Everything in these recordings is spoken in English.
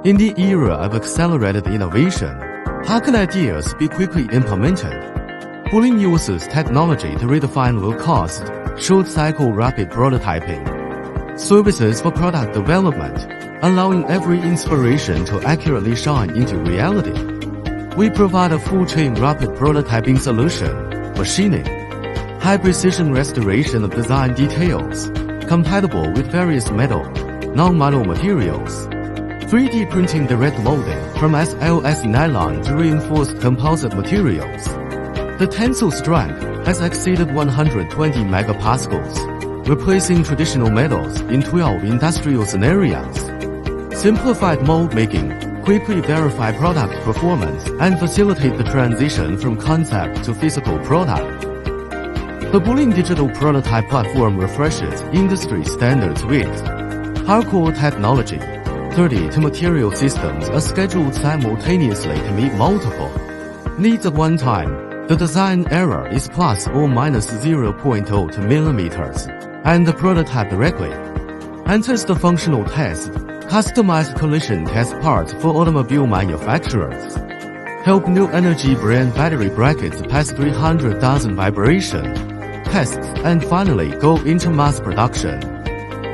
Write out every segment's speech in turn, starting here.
In the era of accelerated innovation, how can ideas be quickly implemented? Booling uses technology to redefine low-cost, short-cycle rapid prototyping. Services for product development, allowing every inspiration to accurately shine into reality. We provide a full-chain rapid prototyping solution, machining, high-precision restoration of design details, compatible with various metal, non-metal materials, 3D printing direct molding from SLS nylon to reinforced composite materials. The tensile strength has exceeded 120 megapascals, replacing traditional metals in 12 industrial scenarios. Simplified mold making, quickly verify product performance, and facilitate the transition from concept to physical product. The Booling digital prototype platform refreshes industry standards with hardcore technology. 32 material systems are scheduled simultaneously to meet multiple needs at one time. The design error is plus or minus 0.02 millimeters, and the prototype directly enters the functional test. Customized collision test parts for automobile manufacturers. Help new energy brand battery brackets pass 300,000 vibration tests and finally go into mass production.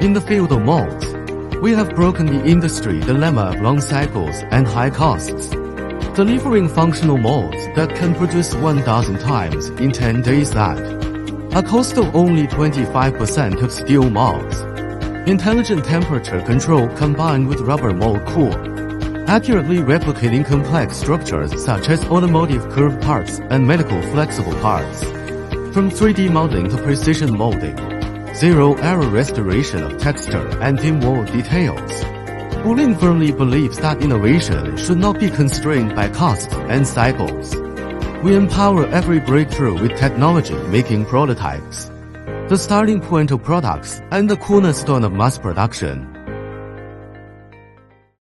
In the field of molds, we have broken the industry dilemma of long cycles and high costs, delivering functional molds that can produce 1,000 times in 10 days at a cost of only 25% of steel molds. Intelligent temperature control combined with rubber mold core, accurately replicating complex structures such as automotive curved parts and medical flexible parts. From 3D modeling to precision molding, zero-error restoration of texture and thin wall details. Booling firmly believes that innovation should not be constrained by costs and cycles. We empower every breakthrough with technology making prototypes, the starting point of products and the cornerstone of mass production.